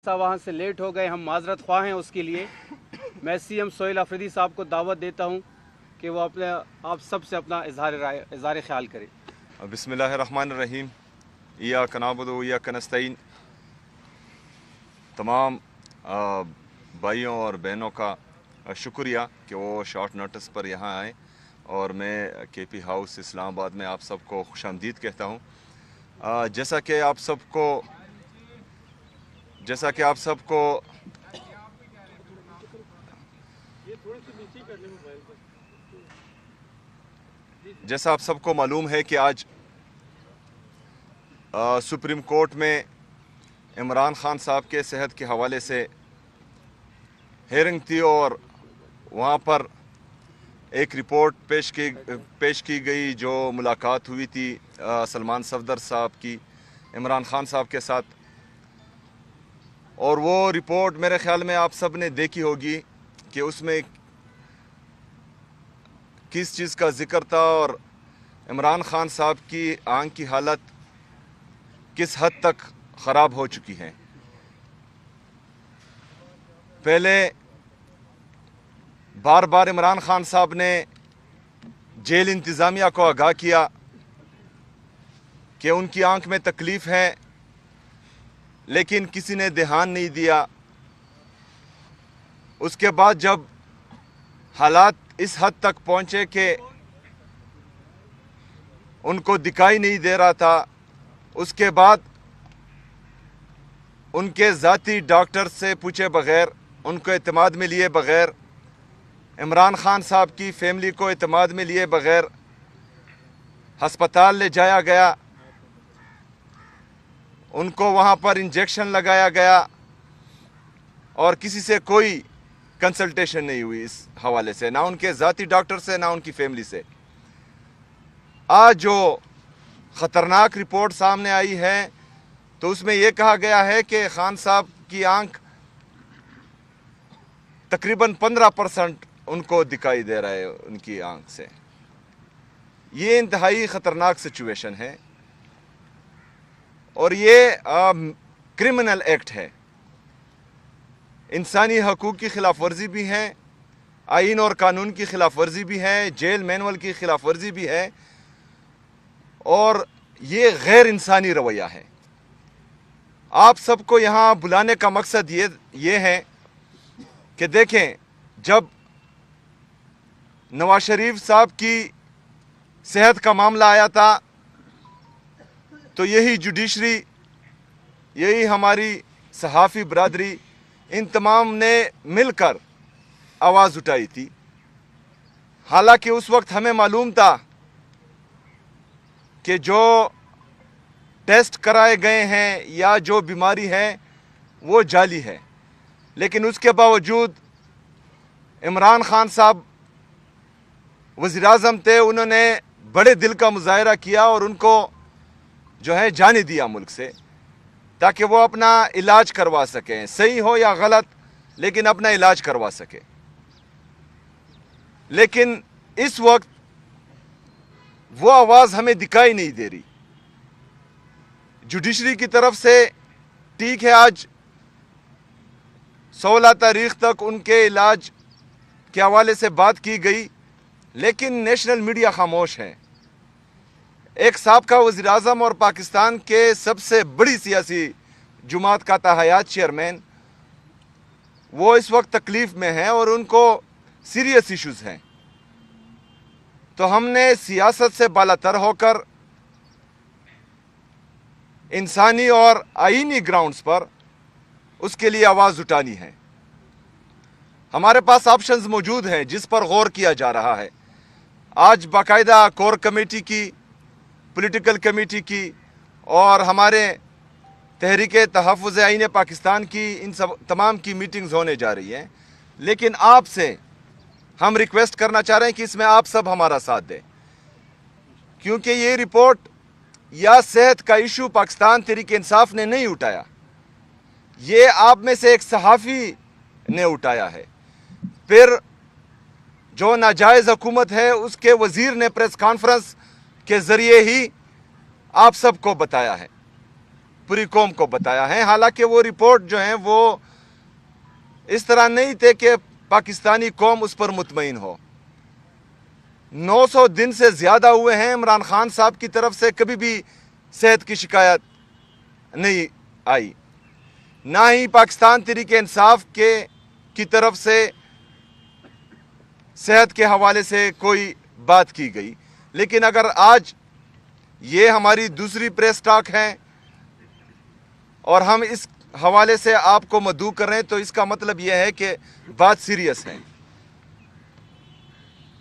वहाँ से लेट हो गए, हम माजरत ख्वाह हैं उसके लिए। मैं सीएम सोहेल अफरीदी साहब को दावत देता हूँ कि वो अपने आप सब से अपना इजहार ख्याल करें। बिस्मिल्लाहिर्रहमानिर्रहीम। इय्याक नअबुदु व इय्याक नस्तईन। तमाम भाइयों और बहनों का शुक्रिया कि वो शॉर्ट नोटिस पर यहाँ आए और मैं केपी हाउस इस्लामाबाद में आप सबको खुशामदीद कहता हूँ। जैसा कि आप सबको मालूम है कि आज सुप्रीम कोर्ट में इमरान खान साहब के सेहत के हवाले से हेयरिंग थी और वहाँ पर एक रिपोर्ट पेश की गई जो मुलाकात हुई थी सलमान सफदर साहब की इमरान खान साहब के साथ। और वो रिपोर्ट मेरे ख्याल में आप सब ने देखी होगी कि उसमें किस चीज़ का जिक्र था और इमरान खान साहब की आंख की हालत किस हद तक ख़राब हो चुकी है। पहले बार बार इमरान खान साहब ने जेल इंतज़ामिया को आगाह किया कि उनकी आंख में तकलीफ़ है, लेकिन किसी ने ध्यान नहीं दिया। उसके बाद जब हालात इस हद तक पहुंचे कि उनको दिखाई नहीं दे रहा था, उसके बाद उनके ज़ाती डॉक्टर से पूछे बग़ैर, उनको एतमाद में लिए बग़ैर, इमरान खान साहब की फैमिली को एतमाद में लिए बग़ैर हस्पताल ले जाया गया। उनको वहाँ पर इंजेक्शन लगाया गया और किसी से कोई कंसल्टेशन नहीं हुई इस हवाले से, ना उनके ज़ाती डॉक्टर से ना उनकी फैमिली से। आज जो ख़तरनाक रिपोर्ट सामने आई है तो उसमें यह कहा गया है कि खान साहब की आंख तकरीबन 15% उनको दिखाई दे रहा है उनकी आंख से। ये इंतहाई ख़तरनाक सिचुएशन है और ये क्रिमिनल एक्ट है, इंसानी हकूक़ की खिलाफ वर्जी भी है, आइन और कानून की खिलाफ वर्जी भी है, जेल मैनुअल की खिलाफ वर्जी भी है और ये गैर इंसानी रवैया है। आप सबको यहाँ बुलाने का मकसद ये है कि देखें, जब नवाज शरीफ साहब की सेहत का मामला आया था तो यही जुडिशरी, यही हमारी सहाफ़ी बरादरी, इन तमाम ने मिलकर आवाज़ उठाई थी। हालांकि उस वक्त हमें मालूम था कि जो टेस्ट कराए गए हैं या जो बीमारी है वो जाली है, लेकिन उसके बावजूद इमरान खान साहब वज़ीर आज़म थे, उन्होंने बड़े दिल का मुजाहरा किया और उनको जो है जाने दिया मुल्क से, ताकि वो अपना इलाज करवा सकें, सही हो या गलत, लेकिन अपना इलाज करवा सके। लेकिन इस वक्त वो आवाज़ हमें दिखाई नहीं दे रही जुडिशरी की तरफ से। ठीक है, आज 16 तारीख तक उनके इलाज के हवाले से बात की गई, लेकिन नेशनल मीडिया खामोश है। एक साबका वज़ीर आज़म और पाकिस्तान के सबसे बड़ी सियासी जुमात का ताहयात चेयरमैन, वो इस वक्त तकलीफ़ में हैं और उनको सीरियस इश्यूज़ हैं। तो हमने सियासत से बालातर होकर इंसानी और आईनी ग्राउंड्स पर उसके लिए आवाज़ उठानी है। हमारे पास ऑप्शंस मौजूद हैं जिस पर गौर किया जा रहा है। आज बाकायदा कोर कमेटी की, पॉलिटिकल कमेटी की और हमारे तहरीके तहफ़्फ़ुज़ आईन पाकिस्तान की, इन सब तमाम की मीटिंग्स होने जा रही हैं। लेकिन आपसे हम रिक्वेस्ट करना चाह रहे हैं कि इसमें आप सब हमारा साथ दें, क्योंकि ये रिपोर्ट या सेहत का इशू पाकिस्तान तहरीक इंसाफ ने नहीं उठाया, ये आप में से एक सहाफ़ी ने उठाया है। फिर जो नाजायज़ हुकूमत है उसके वज़ीर ने प्रेस कॉन्फ्रेंस के ज़रिए ही आप सबको बताया है। पूरी कौम को बताया है। हालांकि वो रिपोर्ट जो है वो इस तरह नहीं थे कि पाकिस्तानी कौम उस पर मुतमईन हो। 900 दिन से ज़्यादा हुए हैं, इमरान खान साहब की तरफ से कभी भी सेहत की शिकायत नहीं आई, ना ही पाकिस्तान तहरीक इंसाफ की तरफ से सेहत के हवाले से कोई बात की गई। लेकिन अगर आज ये हमारी दूसरी प्रेस टॉक है और हम इस हवाले से आपको मदऊ कर रहे हैं, तो इसका मतलब यह है कि बात सीरियस है।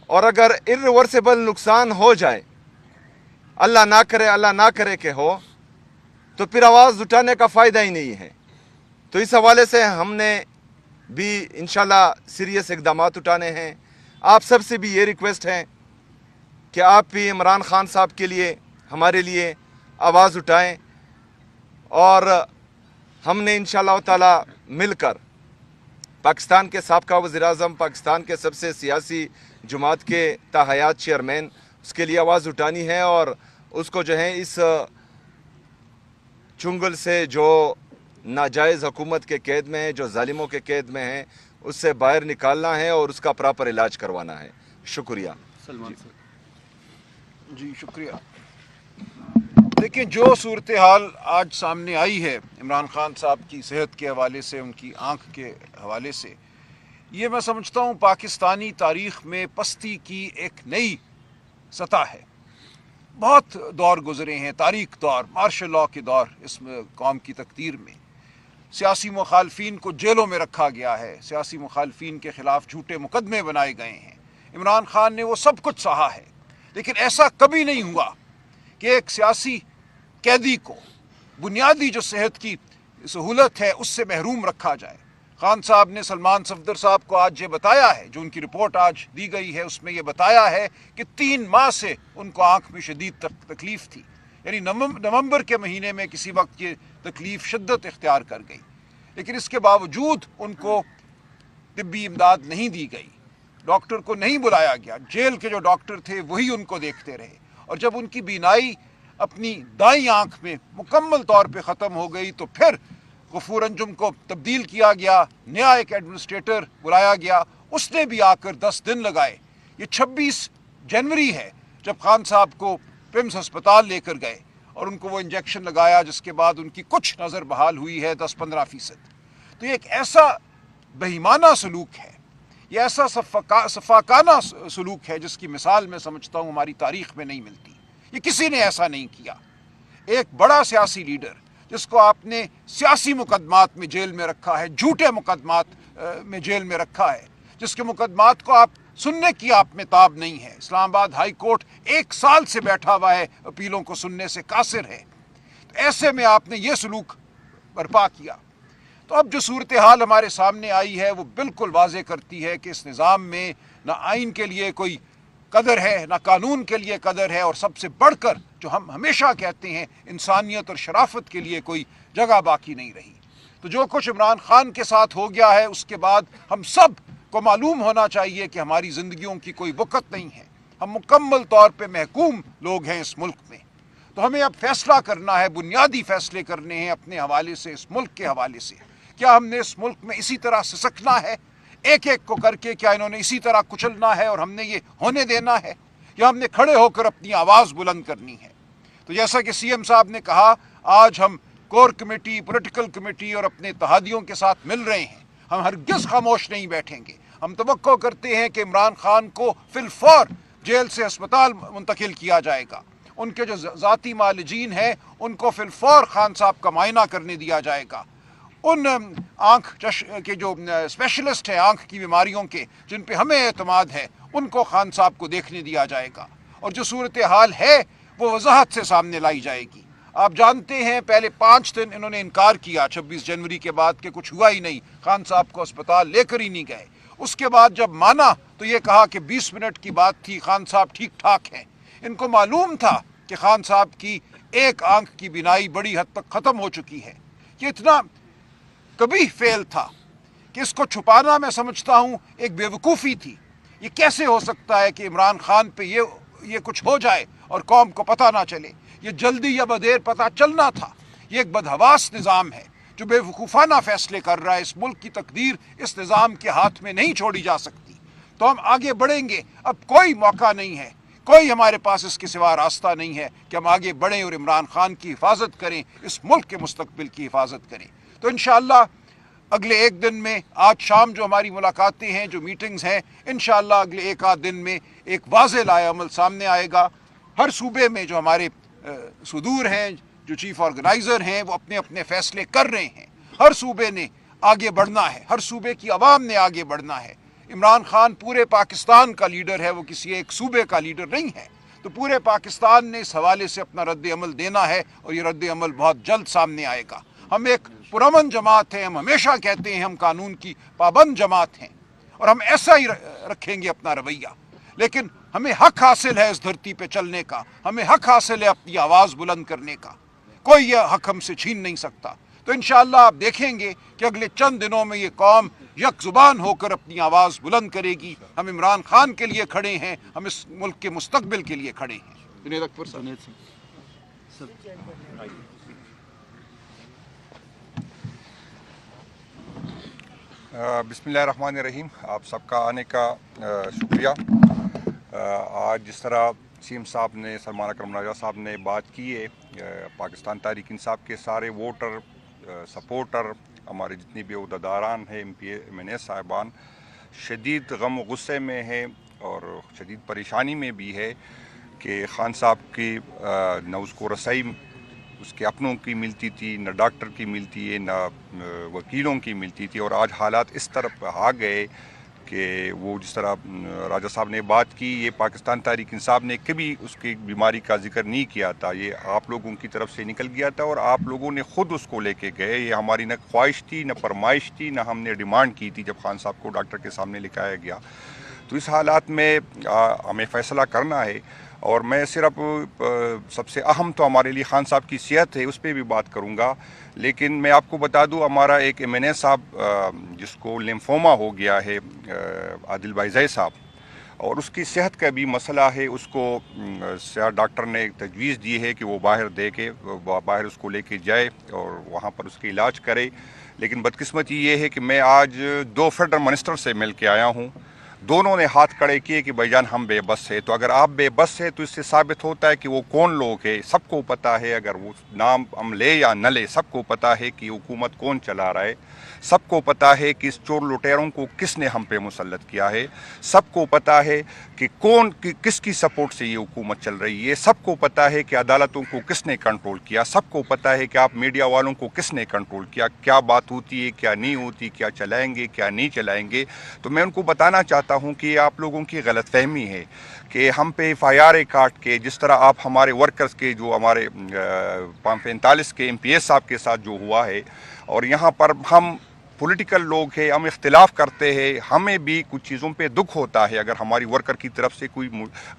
और अगर इर्रिवर्सिबल नुकसान हो जाए, अल्लाह ना करे कि हो, तो फिर आवाज़ उठाने का फ़ायदा ही नहीं है। तो इस हवाले से हमने भी इंशाल्लाह सीरियस इक़दाम उठाने हैं। आप सबसे भी ये रिक्वेस्ट है कि आप भी इमरान खान साहब के लिए, हमारे लिए आवाज़ उठाएं और हमने इंशाल्लाह ताला मिलकर पाकिस्तान के साबका वज़ीर-ए-आज़म, पाकिस्तान के सबसे सियासी जमात के ताहयात चेयरमैन, उसके लिए आवाज़ उठानी है और उसको जो है इस चुंगल से जो नाजायज़ हुकूमत के कैद में है, जो जालिमों के कैद में है, उससे बाहर निकालना है और उसका प्रॉपर इलाज करवाना है। शुक्रिया। सलमान जी शुक्रिया। देखिए, जो सूरत हाल आज सामने आई है इमरान खान साहब की सेहत के हवाले से, उनकी आँख के हवाले से, ये मैं समझता हूँ पाकिस्तानी तारीख़ में पस्ती की एक नई सतह है। बहुत दौर गुजरे हैं, तारीख दौर, मार्शल लॉ के दौर इस कौम की तकदीर में। सियासी मुखालफिन को जेलों में रखा गया है, सियासी मुखालफिन के ख़िलाफ़ झूठे मुकदमे बनाए गए हैं। इमरान खान ने वो सब कुछ सहा है, लेकिन ऐसा कभी नहीं हुआ कि एक सियासी कैदी को बुनियादी जो सेहत की सहूलत है उससे महरूम रखा जाए। खान साहब ने सलमान सफदर साहब को आज ये बताया है, जो उनकी रिपोर्ट आज दी गई है उसमें ये बताया है कि 3 माह से उनको आँख में शदीद तकलीफ़ थी, यानी नवंबर के महीने में किसी वक्त ये तकलीफ़ शिद्दत इख्तियार कर गई, लेकिन इसके बावजूद उनको तिब्बी इमदाद नहीं दी गई, डॉक्टर को नहीं बुलाया गया। जेल के जो डॉक्टर थे वही उनको देखते रहे, और जब उनकी बीनाई अपनी दाईं आँख में मुकम्मल तौर पे ख़त्म हो गई तो फिर गफूर अंजुम को तब्दील किया गया, नया एक एडमिनिस्ट्रेटर बुलाया गया, उसने भी आकर 10 दिन लगाए। ये 26 जनवरी है जब खान साहब को पिम्स अस्पताल लेकर गए और उनको वो इंजेक्शन लगाया, जिसके बाद उनकी कुछ नज़र बहाल हुई है 10-15%। तो ये एक ऐसा बेईमाना सलूक है, ये ऐसा सफाकाना सलूक है जिसकी मिसाल मैं समझता हूँ हमारी तारीख़ में नहीं मिलती। ये किसी ने ऐसा नहीं किया। एक बड़ा सियासी लीडर जिसको आपने सियासी मुकदमात में जेल में रखा है, झूठे मुकदमात में जेल में रखा है, जिसके मुकदमात को आप सुनने की आप में ताब नहीं है। इस्लामाबाद हाई कोर्ट 1 साल से बैठा हुआ है, अपीलों को सुनने से कासिर है। तो ऐसे में आपने ये सलूक बर्पा किया। तो अब जो सूरत हाल हमारे सामने आई है वो बिल्कुल वाज़े करती है कि इस निज़ाम में ना आइन के लिए कोई कदर है, ना कानून के लिए कदर है, और सबसे बढ़कर जो हम हमेशा कहते हैं इंसानियत और शराफत के लिए कोई जगह बाकी नहीं रही। तो जो कुछ इमरान खान के साथ हो गया है उसके बाद हम सब को मालूम होना चाहिए कि हमारी ज़िंदगियों की कोई वक़्त नहीं है, हम मुकम्मल तौर पे महकूम लोग हैं इस मुल्क में। तो हमें अब फैसला करना है, बुनियादी फ़ैसले करने हैं अपने हवाले से, इस मुल्क के हवाले से। क्या हमने इस मुल्क में इसी तरह सिसकना है, एक एक को करके? क्या इन्होंने इसी तरह कुचलना है और हमने ये होने देना है, या हमने खड़े होकर अपनी आवाज़ बुलंद करनी है? तो जैसा कि सीएम साहब ने कहा, आज हम कोर कमेटी, पॉलिटिकल कमेटी और अपने इत्तेहादियों के साथ मिल रहे हैं। हम हरगिज़ खामोश नहीं बैठेंगे। हम तवक्को करते हैं कि इमरान खान को फिलफौर जेल से अस्पताल मुंतकिल किया जाएगा। उनके जो ज़ाती मालिजीन हैं उनको फिलफौर खान साहब का मायना करने दिया जाएगा। उन आँख के जो स्पेशलिस्ट हैं आँख की बीमारियों के, जिन पे हमें एतमाद है, उनको खान साहब को देखने दिया जाएगा, और जो सूरत हाल है वो वजाहत से सामने लाई जाएगी। आप जानते हैं पहले 5 दिन इन्होंने इनकार किया 26 जनवरी के बाद कि कुछ हुआ ही नहीं, खान साहब को अस्पताल लेकर ही नहीं गए। उसके बाद जब माना तो ये कहा कि 20 मिनट की बात थी, खान साहब ठीक ठाक हैं। इनको मालूम था कि खान साहब की एक आँख की बीनाई बड़ी हद तक ख़त्म हो चुकी है। ये इतना कभी फेल था कि इसको छुपाना मैं समझता हूँ एक बेवकूफ़ी थी। ये कैसे हो सकता है कि इमरान खान पे ये कुछ हो जाए और कौम को पता ना चले? ये जल्दी या बदेर पता चलना था। یہ ایک بدحواس نظام ہے جو بے وقوفانہ فیصلے کر رہا ہے. اس ملک کی تقدیر اس نظام کے ہاتھ میں نہیں چھوڑی جا سکتی. تو ہم آگے بڑھیں گے. اب کوئی موقع نہیں ہے, کوئی ہمارے پاس اس کے سوا راستہ نہیں ہے کہ ہم آگے بڑھیں اور عمران خان کی حفاظت کریں, اس ملک کے مستقبل کی حفاظت کریں. تو انشاءاللہ اگلے ایک دن میں, آج شام جو ہماری ملاقاتیں ہیں, جو میٹنگز ہیں, انشاءاللہ اگلے ایک آدھ دن میں ایک واضح لائحہ عمل سامنے آئے گا. ہر صوبے میں جو ہمارے صدور ہیں, جو چیف آرگنائزر ہیں, وہ اپنے اپنے فیصلے کر رہے ہیں. ہر صوبے نے آگے بڑھنا ہے, ہر صوبے کی عوام نے آگے بڑھنا ہے. عمران خان پورے پاکستان کا لیڈر ہے, وہ کسی ایک صوبے کا لیڈر نہیں ہے. تو پورے پاکستان نے اس حوالے سے اپنا رد عمل دینا ہے, اور یہ رد عمل بہت جلد سامنے آئے گا. ہم ایک پرامن جماعت ہیں, ہم ہمیشہ کہتے ہیں ہم قانون کی پابند جماعت ہیں, اور ہم ایسا ہی رکھیں گے اپنا رویہ. لیکن ہمیں حق حاصل ہے اس دھرتی پہ چلنے کا, ہمیں حق حاصل ہے اپنی آواز بلند کرنے کا. کوئی یہ حق ہم سے چھین نہیں سکتا. تو انشاءاللہ آپ دیکھیں گے کہ اگلے چند دنوں میں یہ قوم یک زبان ہو کر اپنی آواز بلند کرے گی. ہم عمران خان کے لیے کھڑے ہیں, ہم اس ملک کے مستقبل کے لیے کھڑے ہیں. جنید اکبر صاحب. بسم اللہ الرحمن الرحیم. آپ سب کا آنے کا شکریہ. آج جس طرح سی ایم صاحب نے, سلمان اکرم راجہ صاحب نے بات کی ہے, پاکستان تحریک انصاف کے سارے ووٹر, سپورٹر, ہمارے جتنی بھی عہدیداران ہیں, ایم این اے صاحبان شدید غم و غصے میں ہیں اور شدید پریشانی میں بھی ہے کہ خان صاحب کی نہ اس کو رسائی اس کے اپنوں کی ملتی تھی, نہ ڈاکٹر کی ملتی ہے, نہ وکیلوں کی ملتی تھی. اور آج حالات اس طرف آ گئے کہ وہ جس طرح راجہ صاحب نے بات کی, یہ پاکستان تحریک انصاف نے کبھی اس کی بیماری کا ذکر نہیں کیا تھا. یہ آپ لوگوں کی طرف سے نکل گیا تھا اور آپ لوگوں نے خود اس کو لے کے گئے. یہ ہماری نہ خواہش تھی, نہ فرمائش تھی, نہ ہم نے ڈیمانڈ کی تھی جب خان صاحب کو ڈاکٹر کے سامنے لکھایا گیا. تو اس حالات میں ہمیں فیصلہ کرنا ہے, اور میں صرف سب سے اہم تو ہمارے لیے خان صاحب کی صحت ہے, اس پہ بھی بات کروں گا. لیکن میں آپ کو بتا دوں, ہمارا ایک ایم این اے صاحب جس کو لیمفوما ہو گیا ہے, عادل بھائی زئی صاحب, اور اس کی صحت کا بھی مسئلہ ہے. اس کو ڈاکٹر نے تجویز دی ہے کہ وہ باہر اس کو لے کے جائے اور وہاں پر اس کے علاج کرے. لیکن بدقسمتی یہ ہے کہ میں آج 2 فیڈرل منسٹر سے مل کے آیا ہوں. دونوں نے ہاتھ کھڑے کیے کہ بھائی جان ہم بے بس ہے. تو اگر آپ بے بس ہے تو اس سے ثابت ہوتا ہے کہ وہ کون لوگ ہیں. سب کو پتہ ہے, اگر وہ نام ہم لے یا نہ لے, سب کو پتہ ہے کہ حکومت کون چلا رہا ہے. سب کو پتہ ہے کہ اس چور لٹیروں کو کس نے ہم پہ مسلط کیا ہے. سب کو پتہ ہے کہ کس کی سپورٹ سے یہ حکومت چل رہی ہے. سب کو پتہ ہے کہ عدالتوں کو کس نے کنٹرول کیا. سب کو پتہ ہے کہ آپ میڈیا والوں کو کس نے کنٹرول کیا, کیا بات ہوتی ہے, کیا نہیں ہوتی, کیا چلائیں گے, کیا نہیں چلائیں گے. تو میں ان کو بتانا چاہتا ہوں کہ یہ آپ لوگوں کی غلط فہمی ہے کہ ہم پہ FIR کاٹ کے, جس طرح آپ ہمارے ورکرز کے, جو ہمارے 45 کے MPS صاحب کے ساتھ جو ہوا ہے, اور یہاں پر ہم پولیٹیکل لوگ ہیں, ہم اختلاف کرتے ہیں, ہمیں بھی کچھ چیزوں پہ دکھ ہوتا ہے. اگر ہماری ورکر کی طرف سے کوئی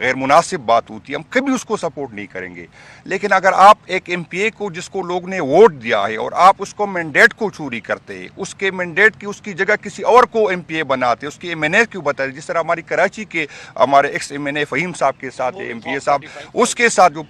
غیر مناسب بات ہوتی ہے, ہم کبھی اس کو سپورٹ نہیں کریں گے. لیکن اگر آپ ایک MPA کو, جس کو لوگ نے ووٹ دیا ہے, اور آپ اس کو مینڈیٹ کو چوری کرتے ہیں, اس کے مینڈیٹ کی اس کی جگہ کسی اور کو MPA بناتے, اس کے MNA کیوں بتاتے, جس طرح ہماری کراچی کے ہمارے ایکس MNA فہیم صاحب کے ساتھ MPA صاحب, اس کے ساتھ جو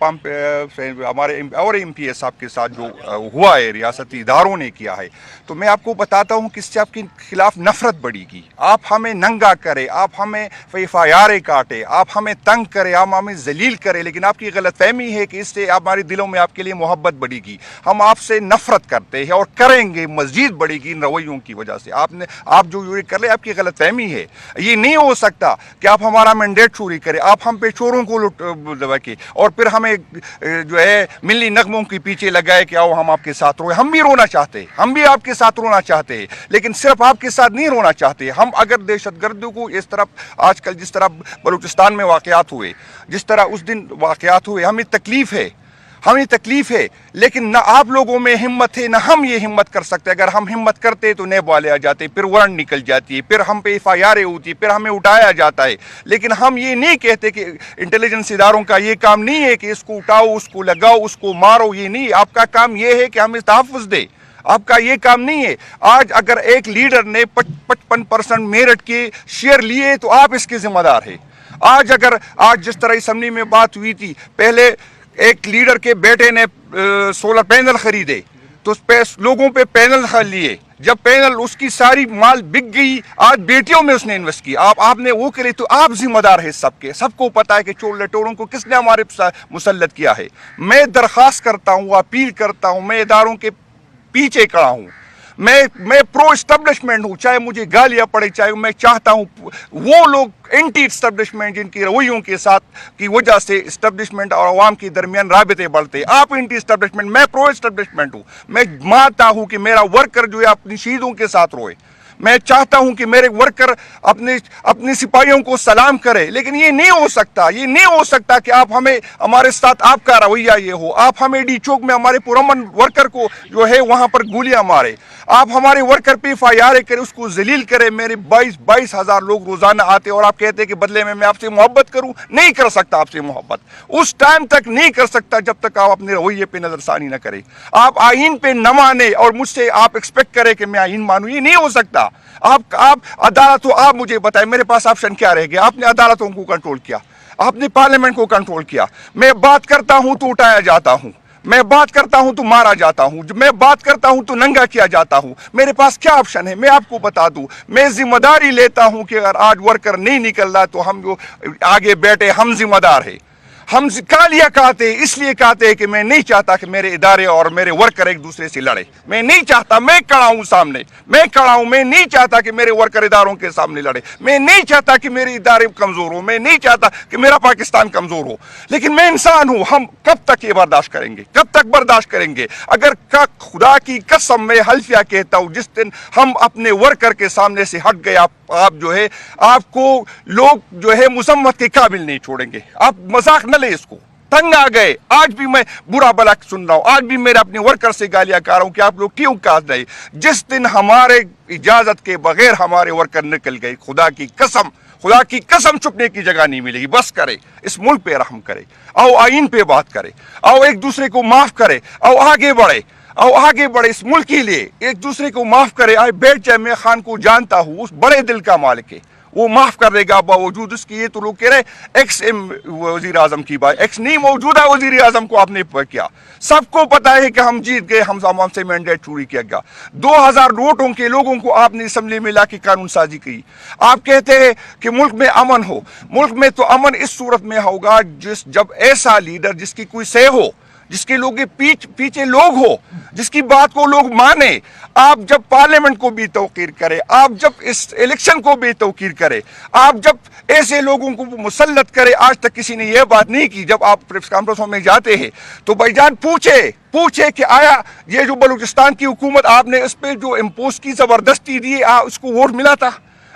ہمارے اور MPA صاحب کے ساتھ جو ہوا ہے, ریاستی اداروں نے کیا ہے. تو میں آپ کو بتاتا ہوں کہ اس سے آپ کے خلاف نفرت بڑھے گی. آپ ہمیں ننگا کرے, آپ ہمیں FIR کاٹے, آپ ہمیں تنگ کرے, آپ ہمیں ذلیل کرے, لیکن آپ کی غلط فہمی ہے کہ اس سے ہمارے دلوں میں آپ کے لیے محبت بڑھے گی. ہم آپ سے نفرت کرتے ہیں اور کریں گے, مزید بڑھے گی ان رویوں کی وجہ سے. آپ جو یہ کر رہے, آپ کی غلط فہمی ہے. یہ نہیں ہو سکتا کہ آپ ہمارا مینڈیٹ چوری کرے, آپ ہم پہ چوروں کو دبا کے, اور پھر ہمیں جو ہے ملی نغموں کے پیچھے لگائے کہ آؤ ہم آپ کے ساتھ روئے. ہم بھی رونا چاہتے, ہم بھی آپ کے ساتھ رونا چاہتے ہیں, لیکن صرف آپ کے ساتھ نہیں رونا چاہتے. ہم اگر دہشت گردوں کو اس طرف, آج کل جس طرح بلوچستان میں واقعات ہوئے, جس طرح اس دن واقعات ہوئے, ہمیں تکلیف ہے, لیکن نہ آپ لوگوں میں ہمت ہے, نہ ہم یہ ہمت کر سکتے. اگر ہم ہمت کرتے تو نیب والے آ جاتے, پھر وارنٹ نکل جاتی ہے, پھر ہم پہ FIR ہوتی, پھر ہمیں اٹھایا جاتا ہے. لیکن ہم یہ نہیں کہتے کہ انٹیلیجنس اداروں کا یہ کام نہیں ہے کہ اس کو اٹھاؤ, اس کو لگاؤ, اس کو مارو. یہ نہیں, آپ کا کام یہ ہے کہ ہمیں تحفظ دے. آپ کا یہ کام نہیں ہے. آج اگر ایک لیڈر نے 55% میرٹ کے شیئر لیے تو آپ اس کے ذمہ دار ہیں. آج جس طرح اسمبلی میں بات ہوئی تھی, پہلے ایک لیڈر کے بیٹے نے सोलर पैनल खरीदे तो लोगों पे पैनल लिए, जब पैनल उसकी सारी माल बिक गई, आज बेटियों में उसने इन्वेस्ट किया, आपने वो करे तो आप जिम्मेदार है सबके, सबको पता है कि चोर लटोरों को किसने हमारे मुसल्लत किया है। मैं दरख्वास्त करता हूँ, अपील करता हूँ, मैं इदारों के पीछे खड़ा हूँ, मैं प्रो एस्टेब्लिशमेंट हूँ, चाहे मुझे गालियाँ पड़े, चाहे मैं चाहता हूँ वो लोग एंटी एस्टेब्लिशमेंट जिनकी रवैयों के साथ की वजह से एस्टेब्लिशमेंट और अवाम के दरमियान राबिते बढ़ते, आप एंटी एस्टेब्लिशमेंट, मैं प्रो एस्टेब्लिशमेंट हूँ। मैं मानता हूँ कि मेरा वर्कर जो है अपनी शहीदों के साथ रोए, मैं चाहता हूं कि मेरे वर्कर अपने सिपाहियों को सलाम करे, लेकिन ये नहीं हो सकता, ये नहीं हो सकता कि आप हमें, हमारे साथ आपका रवैया ये हो, आप हमें डी चौक में हमारे पुरअमन वर्कर को जो है वहां पर गोलियां मारे, आप हमारे वर्कर पे FIR करें, उसको जलील करें। मेरे 22 हज़ार लोग रोजाना आते और आप कहते हैं कि बदले में मैं आपसे मोहब्बत करूं, नहीं कर सकता आपसे मोहब्बत, उस टाइम तक नहीं कर सकता जब तक आप अपने रवैये पे नजरसानी न करें, आप आइन पे न माने और मुझसे आप एक्सपेक्ट करें कि मैं आइन मानूं, ये नहीं हो सकता। आप अदालत हो, आप मुझे बताएं मेरे पास ऑप्शन क्या रह गया। आपने अदालतों को कंट्रोल किया, आपने पार्लियामेंट को कंट्रोल किया, मैं बात करता हूं तो उठाया जाता हूं, मैं बात करता हूं तो मारा जाता हूं, मैं बात करता हूं तो नंगा किया जाता हूं। मेरे पास क्या ऑप्शन है, मैं आपको बता दूं, मैं जिम्मेदारी लेता हूं कि अगर आज वर्कर नहीं निकल रहा तो हम जो आगे बैठे हम जिम्मेदार है। हम कालिया कहते इसलिए कहते हैं कि मैं नहीं चाहता कि मेरे इदारे और मेरे वर्कर एक दूसरे से लड़े, मैं नहीं चाहता, मैं खड़ा हूं सामने, मैं खड़ा हूं, मैं नहीं चाहता कि मेरे वर्कर इदारों के सामने लड़े, मैं नहीं चाहता कि मेरे इदारे कमजोर हो, मैं नहीं चाहता कि मेरा पाकिस्तान कमजोर हो, लेकिन मैं इंसान हूं। हम कब तक ये बर्दाश्त करेंगे, कब तक बर्दाश्त करेंगे? अगर खुदा की कसम मैं हल्फिया कहता हूं, जिस दिन हम अपने वर्कर के सामने से हट गए, आप जो है आपको लोग जो है मुसम्मत के काबिल नहीं छोड़ेंगे। आप मजाक न ले इसको, तंग आ गए। आज भी मैं बुरा भला सुन रहा हूं, आज भी मेरे अपने वर्कर से गालियां कर रहा हूं कि आप लोग क्यों काट रहे। जिस दिन हमारे इजाजत के बगैर हमारे वर्कर निकल गए, खुदा की कसम चुपने की जगह नहीं मिलेगी। बस करे, इस मुल्क पे रहम करे, आओ आइन पे बात करे, आओ एक दूसरे को माफ करे, आओ आगे बढ़े, आओ आगे बढ़े इस मुल्क के लिए, एक दूसरे को माफ करे। आए बैठ जाए, मैं खान को जानता हूं, उस बड़े दिल का मालिक है, वो माफ कर देगा बावजूद उसकी। ये तो लोग कह रहे एक्स वजीर आजम की बात, एक्स नहीं, मौजूदा वजीर आजम को आपने किया। सबको पता है कि हम जीत गए, हम से मैंडेट चोरी किया गया। 2000 वोटों के लोगों को आपने असम्बली में लाके कानून साजी की। आप कहते हैं कि मुल्क में अमन हो, मुल्क में तो अमन इस सूरत में होगा जब ऐसा लीडर जिसकी कोई सह हो, जिसके लोग पीछे लोग हो, जिसकी बात को लोग माने। आप जब पार्लियामेंट को भी तौकीर करें, आप जब इस इलेक्शन को भी तौकीर करें, आप जब ऐसे लोगों को मुसल्लत करें। आज तक किसी ने यह बात नहीं की। जब आप प्रेस कॉन्फ्रेंसों में जाते हैं तो भाईजान पूछे कि आया ये जो बलूचिस्तान की हुकूमत आपने इस पर जो इम्पोज की, जबरदस्ती दी, उसको वोट मिला था?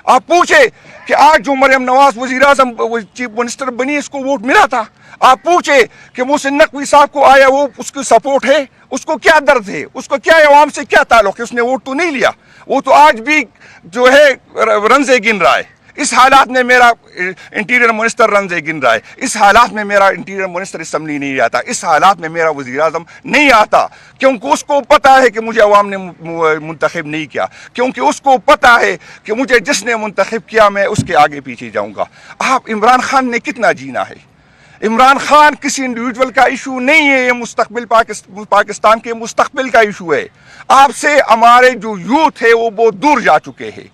आप पूछे कि आज जो मरियम नवाज वजीर आजम चीफ मिनिस्टर बनी, इसको वोट मिला था? आप पूछे कि मोहसिन नकवी साहब को आया, वो उसकी सपोर्ट है, उसको क्या दर्द है, उसको क्या अवाम से क्या ताल्लुक है? उसने वोट तो नहीं लिया, वो तो आज भी जो है रंजे गिन रहा है। इस हालात में मेरा इंटीरियर मिनिस्टर रंजे गिन रहा है, इस हालात में मेरा इंटीरियर मिनिस्टर असम्बली नहीं आता, इस हालात में मेरा वजीर आजम नहीं आता, क्योंकि उसको पता है कि मुझे अवाम ने मुंतखब नहीं किया, क्योंकि उसको पता है कि मुझे जिसने मुंतखब किया मैं उसके आगे पीछे जाऊंगा। आप इमरान खान ने कितना जीना है? इमरान खान किसी इंडिविजुअल का इशू नहीं है, ये मुस्तकबिल पाकिस्तान के मुस्तकबिल का इशू है। आपसे हमारे जो यूथ है वो बहुत दूर जा चुके हैं,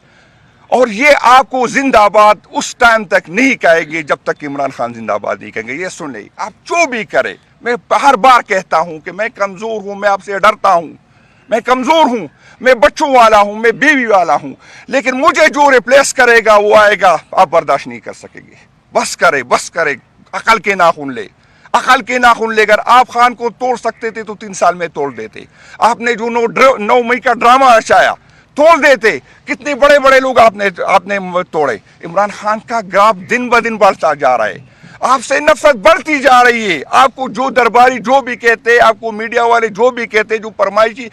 और ये आपको जिंदाबाद उस टाइम तक नहीं कहेंगे जब तक इमरान खान जिंदाबाद नहीं कहेंगे। ये सुन ले, आप जो भी करें, मैं हर बार कहता हूं कि मैं कमजोर हूं, मैं आपसे डरता हूं, मैं कमजोर हूं, मैं बच्चों वाला हूं, मैं बीवी वाला हूं, लेकिन मुझे जो रिप्लेस करेगा वो आएगा, आप बर्दाश्त नहीं कर सकेंगे। बस करे, अकल के नाखून ले, अकल के नाखून ले। अगर आप खान को तोड़ सकते थे तो 3 साल में तोड़ देते। आपने जो 9 मई का ड्रामा रचाया, तोड़ देते। कितने बड़े बड़े लोग आपने तोड़े। इमरान खान का ग्राफ दिन ब दिन बढ़ता जा रहा है, आपसे नफरत बढ़ती जा रही है। आपको जो दरबारी जो भी कहते हैं, आपको मीडिया वाले जो भी कहते हैं, जो फरमाइशी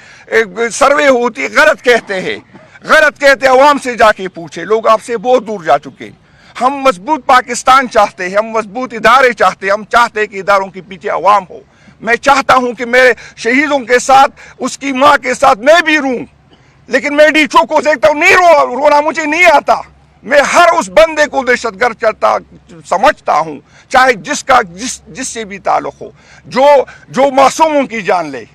सर्वे होती है, गलत कहते हैं। अवाम से जाके पूछे, लोग आपसे बहुत दूर जा चुके। हम मजबूत पाकिस्तान चाहते हैं, हम मजबूत इदारे चाहते हैं, हम चाहते हैं कि इदारों के पीछे अवाम हो। मैं चाहता हूं कि मेरे शहीदों के साथ, उसकी माँ के साथ मैं भी रूं, लेकिन मैं डीचो को देखता हूं, नहीं रोना मुझे नहीं आता। मैं हर उस बंदे को दहशतगर्द समझता हूँ, चाहे जिससे भी ताल्लुक हो, जो मासूमों की जान ले,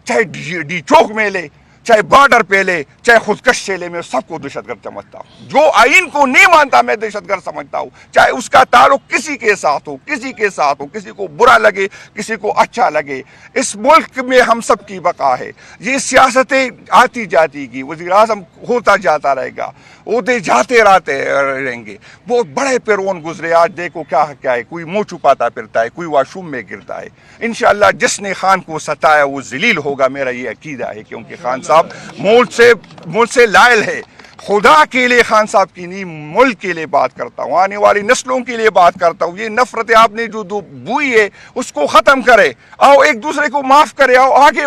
चाहे डी चौक में ले, चाहे बॉर्डर पे ले, चाहे खुदकश से ले, मैं सबको दहशतगर्द समझता हूँ। जो आइन को नहीं मानता मैं दहशतगर्द समझता हूँ, चाहे उसका ताल्लुक किसी के साथ हो, किसी को बुरा लगे, किसी को अच्छा लगे। इस मुल्क में हम सब की बका है। ये सियासतें आती जाती की, वज़ीर आज़म होता जाता रहेगा, ओहदे जाते रहेंगे। बहुत बड़े फिरौन गुजरे, आज देखो क्या है, कोई मुंह छुपाता फिरता है, कोई वाशरूम में गिरता है। इंशाअल्लाह जिसने खान को सताया वो जलील होगा, मेरा ये अकीदा है, क्योंकि खान साहब मुल्क से लायल है। खुदा के लिए खान साहब की नहीं, मुल्क के लिए बात करता हूँ, आने वाली नस्लों के लिए बात करता हूँ। ये नफरत आपने जो बुई है उसको ख़त्म करे, आओ एक दूसरे को माफ़ करे, आओ आगे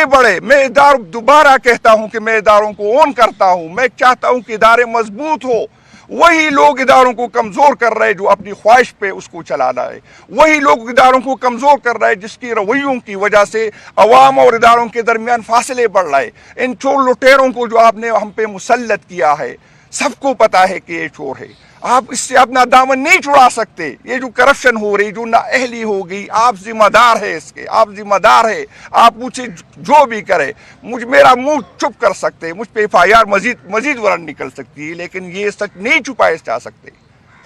बढ़े। मैं दोबारा कहता हूँ कि मैं इदारों को ओन करता हूँ। मैं चाहता हूँ कि इदारे मजबूत हो। वही लोग इदारों को कमज़ोर कर रहे हैं जो अपनी ख्वाहिश पे उसको चला रहा है। वही लोग इदारों को कमज़ोर कर रहे हैं जिसकी रवैयों की वजह से अवाम और इदारों के दरमियान फासले बढ़ रहे हैं। इन चोर लुटेरों को जो आपने हम पे मुसल्लत किया है, सबको पता है कि ये चोर है। आप इससे अपना दामन नहीं छुड़ा सकते। ये जो करप्शन हो रही, जो नाअहली हो गई, आप जिम्मेदार है इसके, आप जिम्मेदार है। आप मुझे जो भी करे, मेरा मुंह चुप कर सकते, मुझ पे FIR मजीद वारंट निकल सकती है, लेकिन ये सच नहीं छुपाए जा सकते।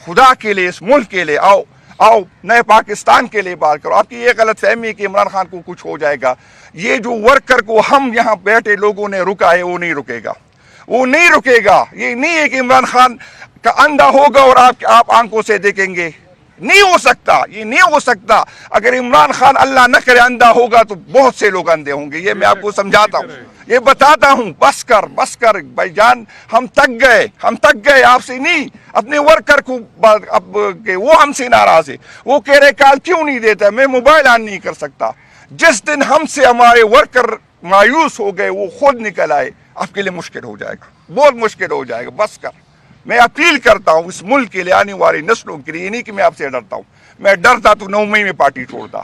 खुदा के लिए, इस मुल्क के लिए आओ नए पाकिस्तान के लिए बात करो। आपकी ये गलत फहमी है कि इमरान खान को कुछ हो जाएगा। ये जो वर्कर को हम यहाँ बैठे लोगों ने रुका है, वो नहीं रुकेगा। ये नहीं है कि इमरान खान का अंधा होगा और आप आंखों से देखेंगे। नहीं हो सकता, ये नहीं हो सकता। अगर इमरान खान अल्लाह न करे अंधा होगा तो बहुत से लोग अंधे होंगे। ये मैं आपको समझाता हूँ, ये बताता हूँ। बस कर भाईजान, हम तक गए आपसे नहीं, अपने वर्कर को। अब वो हमसे नाराज है, वो कह रहे कॉल क्यों नहीं देता, मैं मोबाइल ऑन नहीं कर सकता। जिस दिन हमसे हमारे वर्कर मायूस हो गए, वो खुद निकल आए, आपके लिए मुश्किल हो जाएगा, बहुत मुश्किल हो जाएगा। बस कर। मैं अपील करता हूँ इस मुल्क के लिए, आने वाली नस्लों के लिए। नहीं कि मैं आपसे डरता हूँ, मैं डरता तो 9 मई में पार्टी छोड़ता,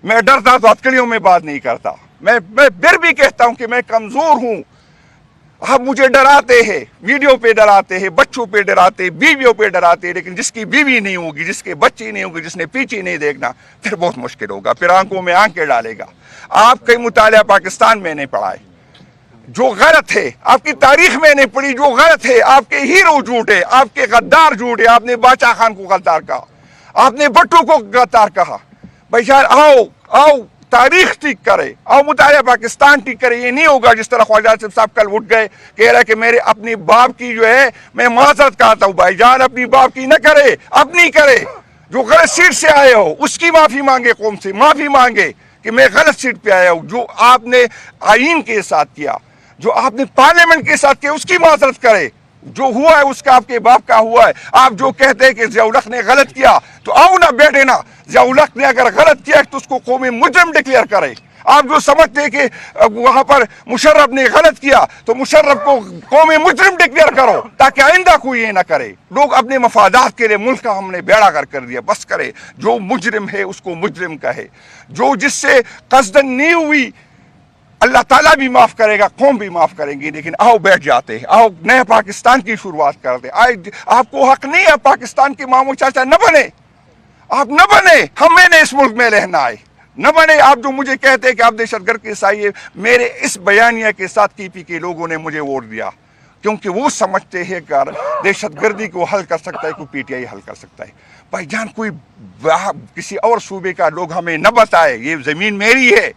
मैं डरता तो हथकड़ियों में बात नहीं करता। मैं फिर भी कहता हूँ कि मैं कमजोर हूँ। आप मुझे डराते हैं, वीडियो पे डराते हैं, बच्चों पे डराते, बीवियों पे डराते हैं, लेकिन जिसकी बीवी नहीं होगी, जिसके बच्चे नहीं होंगे, जिसने पीछे नहीं देखना, फिर बहुत मुश्किल होगा, फिर आंखों में आंखें डालेगा। आप कई मुतालिया पाकिस्तान में नहीं पढ़ा है, जो गलत है, आपकी तारीख में नहीं पढ़ी, जो गलत है। आपके हीरो झूठे, आपके गद्दार झूठे। आपने बादशाह खान को गद्दार कहा, आपने भट्टो को गद्दार कहा। भाईजान आओ तारीख ठीक करे, आओ मुतालिया पाकिस्तान ठीक करे। ये नहीं होगा जिस तरह ख्वाजा आसिफ साहब कल उठ गए, कह रहे कि मेरे अपनी बाप की जो है मैं माजरत कहता हूँ। भाईजान अपनी बाप की न करे, अपनी करे। जो गलत सीट से आए हो उसकी माफी मांगे, कौम से माफी मांगे कि मैं गलत सीट पे आया हूँ। जो आपने आइन के साथ किया, जो आपने पार्लियामेंट के साथ किया, उसकी माजरत करे। जो हुआ है उसका आपके बाप का हुआ है। आप जो कहते हैं कि ज़िया-उल-हक ने गलत किया, तो आओ ना बैठे ना, ज़िया-उल-हक ने अगर गलत किया तो उसको कौमी मुजरिम डिक्लेयर करे। आप जो समझते हैं कि वहां पर मुशर्रफ ने गलत किया तो मुशर्रफ को कौमी मुजरिम डिक्लेयर करो, ताकि आइंदा कोई ये ना करे। लोग अपने मफादात के लिए मुल्क का हमने बेड़ा कर दिया। बस करे, जो मुजरिम है उसको मुजरिम कहे। जो जिससे कसदन नहीं हुई, अल्लाह ताला भी माफ करेगा, कौम भी माफ करेंगी। लेकिन आओ बैठ जाते हैं, आओ नए पाकिस्तान की शुरुआत करते। आपको हक नहीं है पाकिस्तान के मामू चाचा न बने, आप न बने। हमें ने इस मुल्क में रहना है, न बने। आप जो मुझे कहते हैं कि आप दहशतगर्द के साये, मेरे इस बयानिया के साथ KP के लोगों ने मुझे वोट दिया, क्योंकि वो समझते हैं कि दहशतगर्दी को हल कर सकता है, कोई PTI हल कर सकता है। भाईजान कोई किसी और सूबे का लोग हमें न बताए, ये जमीन मेरी है,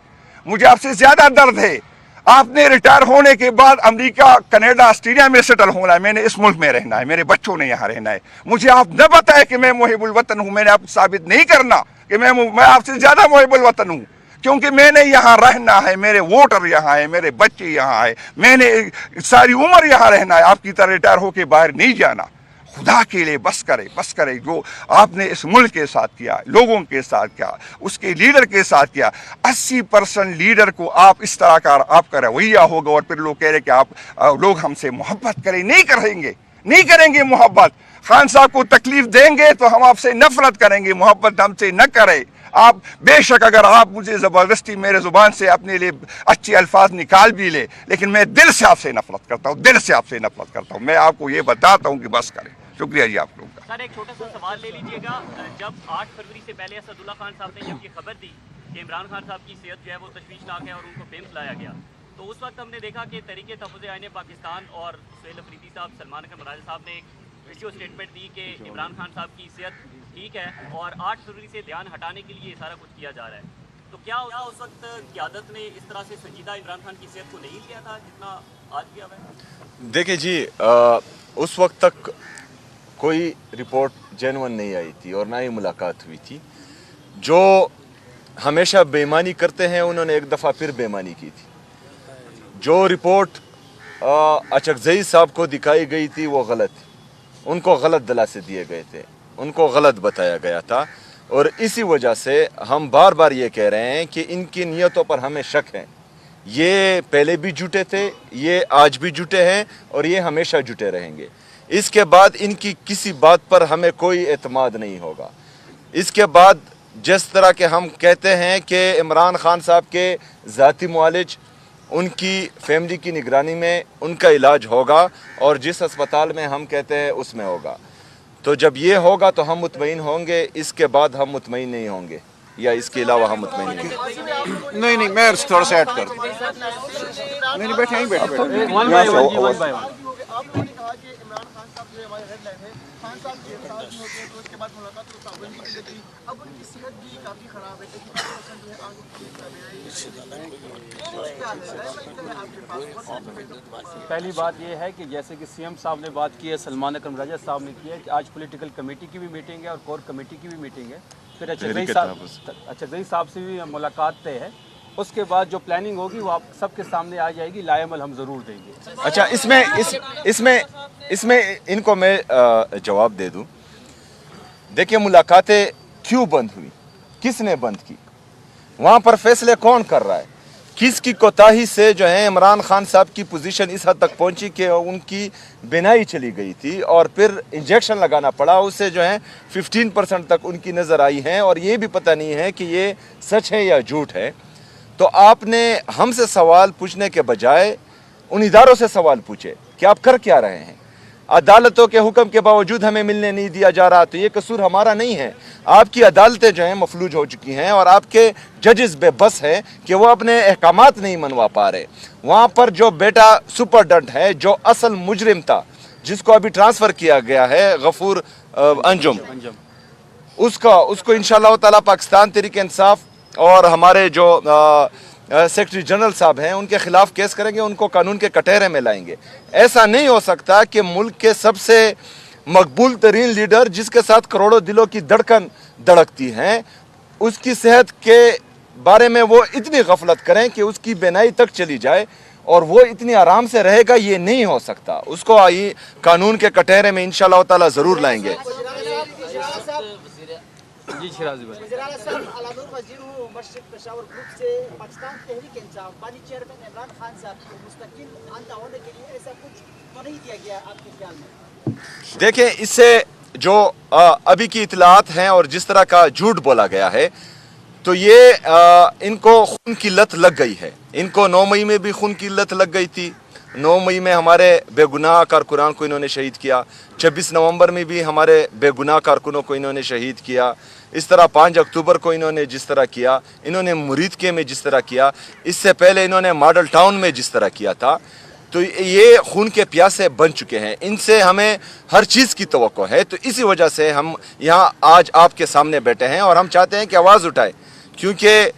मुझे आपसे ज्यादा दर्द है। आपने रिटायर होने के बाद अमेरिका, कनाडा, ऑस्ट्रेलिया में सेटल होना है, मैंने इस मुल्क में रहना है, मेरे बच्चों ने यहाँ रहना है। मुझे आप न बताए कि मैं मुहिबुल वतन हूँ। मैंने आपको साबित नहीं करना कि मैं आपसे ज्यादा मुहिबुल वतन हूँ, क्योंकि मैंने यहाँ रहना है, मेरे वोटर यहाँ है, मेरे बच्चे यहाँ है, मैंने सारी उम्र यहाँ रहना है। आपकी तरह रिटायर होके बाहर नहीं जाना। खुदा के लिए बस करे। जो आपने इस मुल्क के साथ किया, लोगों के साथ किया, उसके लीडर के साथ किया, 80% लीडर को आप इस तरह का आपका रवैया होगा और फिर लोग कह रहे कि आप लोग हमसे मोहब्बत करें। नहीं करेंगे मोहब्बत। खान साहब को तकलीफ देंगे तो हम आपसे नफरत करेंगे, मोहब्बत हमसे न करें। آپ بے شک اگر آپ مجھے زبردستی میرے زبان سے اپنے لیے اچھے الفاظ نکال بھی لے، لیکن میں دل سے آپ سے نفرت کرتا ہوں، دل سے آپ سے نفرت کرتا ہوں. میں آپ کو یہ بتاتا ہوں کہ بس کریں. شکریہ جی آپ لوگوں کا. سر ایک چھوٹا سا سوال لے لیجیے گا. جب 8 فروری سے پہلے اسد اللہ خان صاحب نے جب یہ خبر دی کہ عمران خان صاحب کی صحت جو ہے وہ تشویشناک ہے اور ان کو بیمس لایا گیا، تو اس وقت ہم نے دیکھا کہ تحریک تحفظ آئین پاکستان اور سہیل افریدی صاحب، سلمان اکرم راجہ صاحب نے ایک ویڈیو اسٹیٹمنٹ دی کہ عمران خان صاحب کی صحت ٹھیک ہے اور 8 فروری سے دھیان ہٹانے کے لیے یہ سارا کچھ کیا جا رہا ہے. تو کیا اس وقت قیادت نے اس طرح سے سنجیدہ عمران خان کی صحت کو نہیں لیا تھا جتنا آج کیا ہوا ہے؟ دیکھیں جی، اس وقت تک کوئی رپورٹ جینون نہیں آئی تھی اور نہ ہی ملاقات ہوئی تھی. جو ہمیشہ بے ایمانی کرتے ہیں انہوں نے ایک دفعہ پھر بے ایمانی کی تھی. جو رپورٹ اچکزئی صاحب کو دکھائی گئی تھی وہ غلط تھی. ان کو غلط دلاسے دیے گئے تھے، ان کو غلط بتایا گیا تھا، اور اسی وجہ سے ہم بار بار یہ کہہ رہے ہیں کہ ان کی نیتوں پر ہمیں شک ہے. یہ پہلے بھی جھوٹے تھے، یہ آج بھی جھوٹے ہیں اور یہ ہمیشہ جھوٹے رہیں گے. اس کے بعد ان کی کسی بات پر ہمیں کوئی اعتماد نہیں ہوگا. اس کے بعد جس طرح کہ ہم کہتے ہیں کہ عمران خان صاحب کے ذاتی معالج ان کی فیملی کی نگرانی میں ان کا علاج ہوگا اور جس اسپتال میں ہم کہتے ہیں اس میں ہوگا. تو جب یہ ہوگا تو ہم مطمئن ہوں گے. اس کے بعد ہم مطمئن نہیں ہوں گے یا اس کے علاوہ ہم مطمئن نہیں ہوں گے. نہیں میں تھوڑا سا ایڈ کر دوں. نہیں بیٹھے یہیں بیٹھے. ون بائی ون جی، ون بائی ون. آپ لوگوں نے کہا کہ عمران خان صاحب جو ہمارے ہیڈ لائن ہے، خان صاحب کے ساتھ بھی ہوتے ہیں تو اس کے بعد ملاقات تو پابندی کی گئی. اب ان کی صحت بھی کافی خراب ہے، 80% جو ہے آنکھ پہلی بات یہ ہے کہ جیسے کہ سی ایم صاحب نے بات کی ہے، سلمان اکرم راجہ صاحب نے کی ہے کہ آج پولیٹیکل کمیٹی کی بھی میٹنگ ہے اور کور کمیٹی کی بھی میٹنگ ہے. پھر اچکزئی صاحب سے بھی ملاقات طے ہے. اس کے بعد جو پلاننگ ہوگی وہ آپ سب کے سامنے آ جائے گی. لائے عمل ہم ضرور دیں گے. اچھا، اس میں ان کو میں جواب دے دوں. دیکھیں ملاقاتیں کیوں بند ہوئی، کس نے بند کی، وہاں پر فیصلے کون کر رہا ہے، کس کی کوتاہی سے جو ہے عمران خان صاحب کی پوزیشن اس حد تک پہنچی کہ ان کی بینائی چلی گئی تھی اور پھر انجیکشن لگانا پڑا. اس سے جو ہے 15% تک ان کی نظر آئی ہیں اور یہ بھی پتہ نہیں ہے کہ یہ سچ ہے یا جھوٹ ہے. تو آپ نے ہم سے سوال پوچھنے کے بجائے ان اداروں سے سوال پوچھے کہ آپ کر کیا رہے ہیں. عدالتوں کے حکم کے باوجود ہمیں ملنے نہیں دیا جا رہا، تو یہ قصور ہمارا نہیں ہے. آپ کی عدالتیں جو ہیں مفلوج ہو چکی ہیں اور آپ کے ججز بے بس ہیں کہ وہ اپنے احکامات نہیں منوا پا رہے. وہاں پر جو بیٹا سپرڈنٹ ہے، جو اصل مجرم تھا، جس کو ابھی ٹرانسفر کیا گیا ہے، غفور انجم، اس کو انشاءاللہ تعالی پاکستان تحریک انصاف اور ہمارے جو سیکرٹری جنرل صاحب ہیں ان کے خلاف کیس کریں گے، ان کو قانون کے کٹہرے میں لائیں گے. ایسا نہیں ہو سکتا کہ ملک کے سب سے مقبول ترین لیڈر، جس کے ساتھ کروڑوں دلوں کی دھڑکن دھڑکتی ہیں، اس کی صحت کے بارے میں وہ اتنی غفلت کریں کہ اس کی بینائی تک چلی جائے اور وہ اتنی آرام سے رہے گا. یہ نہیں ہو سکتا. اس کو قانون کے کٹہرے میں انشاءاللہ تعالی ضرور لائیں گے. جی شرازی بھائی. وزیر اعلیٰ صاحب علامہ وزیر مشرق پشاور گروپ سے پاکستان تحریک انصاف بانی چیئرمین عمران خان صاحب کو مستقل آندہ ہونے کے لیے ایسا کچھ تو نہیں دیا گیا آپ کے خیال میں؟ دیکھیں، اس سے جو ابھی کی اطلاعات ہیں اور جس طرح کا جھوٹ بولا گیا ہے، تو یہ ان کو خون کی لت لگ گئی ہے. ان کو 9 مئی میں بھی خون کی لت لگ گئی تھی. 9 مئی میں ہمارے بے گناہ کارکنان کو انہوں نے شہید کیا. 26 نومبر میں بھی ہمارے بے گناہ کارکنوں کو انہوں نے شہید کیا. اس طرح 5 اکتوبر کو انہوں نے جس طرح کیا، انہوں نے مریدکے میں جس طرح کیا، اس سے پہلے انہوں نے ماڈل ٹاؤن میں جس طرح کیا تھا. تو یہ خون کے پیاسے بن چکے ہیں. ان سے ہمیں ہر چیز کی توقع ہے. تو اسی وجہ سے ہم یہاں آج آپ کے سامنے بیٹھے ہیں اور ہم چاہتے ہیں کہ آواز اٹھائے، کیونکہ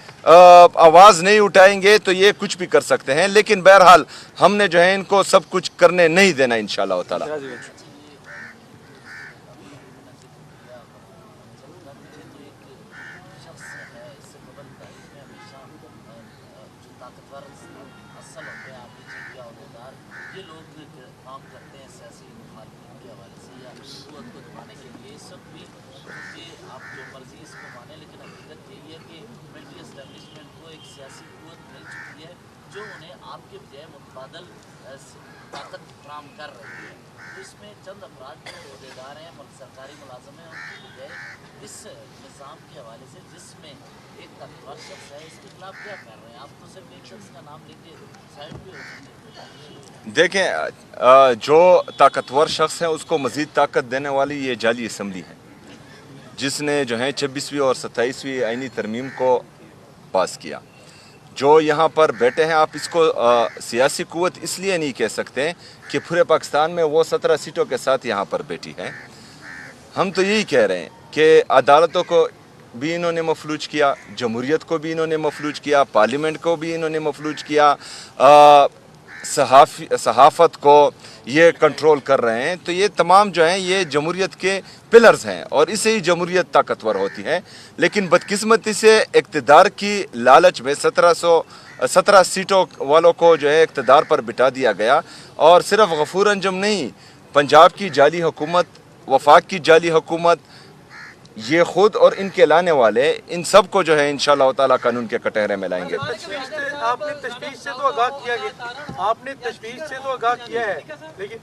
آواز نہیں اٹھائیں گے تو یہ کچھ بھی کر سکتے ہیں. لیکن بہرحال ہم نے جو ہے ان کو سب کچھ کرنے نہیں دینا انشاءاللہ تعالی. یہ لوگ کام کرتے ہیں سیاسی مخالفین کے حوالے سے یا قوت کو دبانے کے لیے، سب بھی کہ آپ جو مرضی اس کو مانیں، لیکن حقیقت یہی ہے کہ ملٹری اسٹیبلشمنٹ کو ایک سیاسی قوت مل چکی ہے جو انہیں آپ کے بجائے متبادل طاقت فراہم کر رہی ہے. تو اس میں چند افراد جو عہدیدار ہیں سرکاری ملازم ہیں ان کی بجائے اس نظام کے حوالے سے جس میں ایک طاقتور شخص ہے اس کے خلاف کیا کر رہے ہیں؟ آپ تو صرف ایک شخص کا نام لے کے سائڈ پہ ہو سکتے. دیکھیں جو طاقتور شخص ہے اس کو مزید طاقت دینے والی یہ جعلی اسمبلی ہے جس نے جو ہے 26ویں اور 27ویں آئینی ترمیم کو پاس کیا. جو یہاں پر بیٹھے ہیں آپ اس کو سیاسی قوت اس لیے نہیں کہہ سکتے کہ پورے پاکستان میں وہ 17 سیٹوں کے ساتھ یہاں پر بیٹھی ہے. ہم تو یہی کہہ رہے ہیں کہ عدالتوں کو بھی انہوں نے مفلوج کیا, جمہوریت کو بھی انہوں نے مفلوج کیا, پارلیمنٹ کو بھی انہوں نے مفلوج کیا, صحافت کو یہ کنٹرول کر رہے ہیں. تو یہ تمام جو ہیں یہ جمہوریت کے پلرز ہیں اور اسے ہی جمہوریت طاقتور ہوتی ہے. لیکن بدقسمتی سے اقتدار کی لالچ میں 17 سیٹوں والوں کو جو ہے اقتدار پر بٹھا دیا گیا. اور صرف غفور انجم نہیں, پنجاب کی جعلی حکومت, وفاق کی جعلی حکومت, یہ خود اور ان کے لانے والے ان سب کو جو ہے انشاءاللہ تعالی قانون کے کٹہرے میں لائیں گے. آپ نے تشویش سے تو آگاہ کیا ہے, آپ نے تشویش سے تو آگاہ کیا ہے, لیکن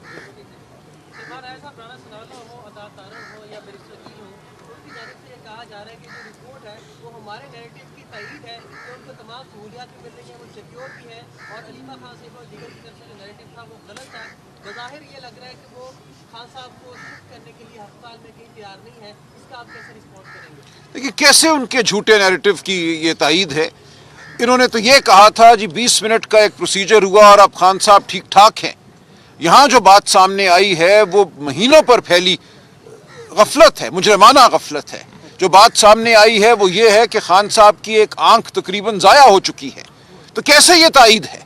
ایسا پرانا سنانا ہو, اداکاروں ہو یا بیرسٹر ہو, ان کی جانب سے یہ کہا جا رہا ہے کہ جو رپورٹ ہے وہ ہمارے نیریٹو کی تائید ہے کہ ان کو تمام سہولیات بھی مل رہی ہیں, وہ سیکیور بھی ہے, اور علیمہ خان صاحب اور دیگر کی طرف سے جو نیریٹو تھا وہ غلط تھا. بظاہر یہ لگ رہا ہے کہ وہ خان صاحب کو شفٹ کرنے کے لیے ہسپتال میں کہیں تیار نہیں ہے. اس کا آپ کیسے رسپانس کریں گے؟ دیکھیے کیسے ان کے جھوٹے نیریٹو کی یہ تائید ہے. انہوں نے تو یہ کہا تھا جی 20 منٹ کا ایک پروسیجر ہوا اور اب خان صاحب ٹھیک ٹھاک ہیں. یہاں جو بات سامنے آئی ہے وہ مہینوں پر پھیلی غفلت ہے, مجرمانہ غفلت ہے. جو بات سامنے آئی ہے وہ یہ ہے کہ خان صاحب کی ایک آنکھ تقریباً ضائع ہو چکی ہے. تو کیسے یہ تائید ہے؟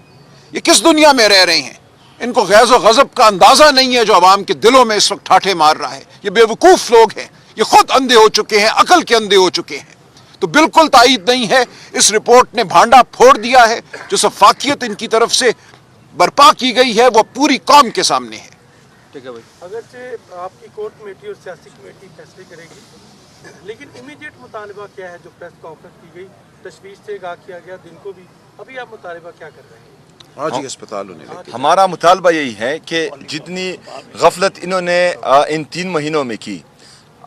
یہ کس دنیا میں رہ رہے ہیں؟ ان کو غیظ و غضب کا اندازہ نہیں ہے جو عوام کے دلوں میں اس وقت ٹھاٹھے مار رہا ہے. یہ بے وقوف لوگ ہیں, یہ خود اندھے ہو چکے ہیں, عقل کے اندھے ہو چکے ہیں. تو بالکل تائید نہیں ہے. اس رپورٹ نے بھانڈا پھوڑ دیا ہے. جو سفاکیت ان کی طرف سے برپا کی گئی ہے وہ پوری قوم کے سامنے ہے. اگرچہ آپ کی کور کمیٹی اور سیاسی کمیٹی فیصلے کرے گی, لیکن امیڈیٹ مطالبہ کیا ہے جو پریس کانفرنس کی گئی, تشویش سے آگاہ کیا گیا دن کو بھی, ابھی آپ مطالبہ کیا کر رہے ہیں؟ آج ہی اسپتال ہونے لگے. ہمارا مطالبہ یہی ہے کہ جتنی غفلت انہوں نے ان 3 مہینوں میں کی,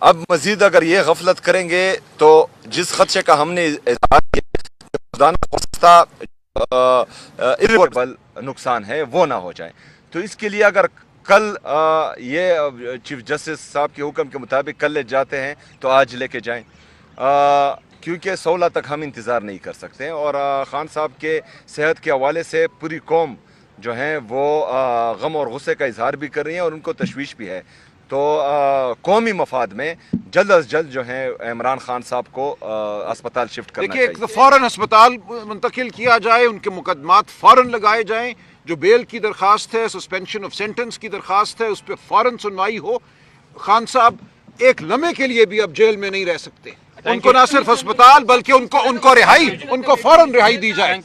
اب مزید اگر یہ غفلت کریں گے تو جس خدشے کا ہم نے اظہار کیا خدا نخواستہ irreversible نقصان ہے وہ نہ ہو جائے. تو اس کے لیے اگر کل یہ چیف جسٹس صاحب کے حکم کے مطابق کل لے جاتے ہیں تو آج لے کے جائیں, کیونکہ 16 تک ہم انتظار نہیں کر سکتے. اور خان صاحب کے صحت کے حوالے سے پوری قوم جو ہیں وہ غم اور غصے کا اظہار بھی کر رہی ہیں اور ان کو تشویش بھی ہے. تو قومی مفاد میں جلد از جلد جو ہے عمران خان صاحب کو اسپتال شفٹ کرنا چاہیے. دیکھیے فوراً اسپتال منتقل کیا جائے, ان کے مقدمات فوراً لگائے جائیں. جو بیل کی درخواست ہے, سسپینشن آف سینٹنس کی درخواست ہے, اس پہ فوراً سنوائی ہو. خان صاحب ایک لمحے کے لیے بھی اب جیل میں نہیں رہ سکتے. ان کو نہ صرف اسپتال بلکہ ان کو رہائی, ان کو فوراً رہائی دی جائے.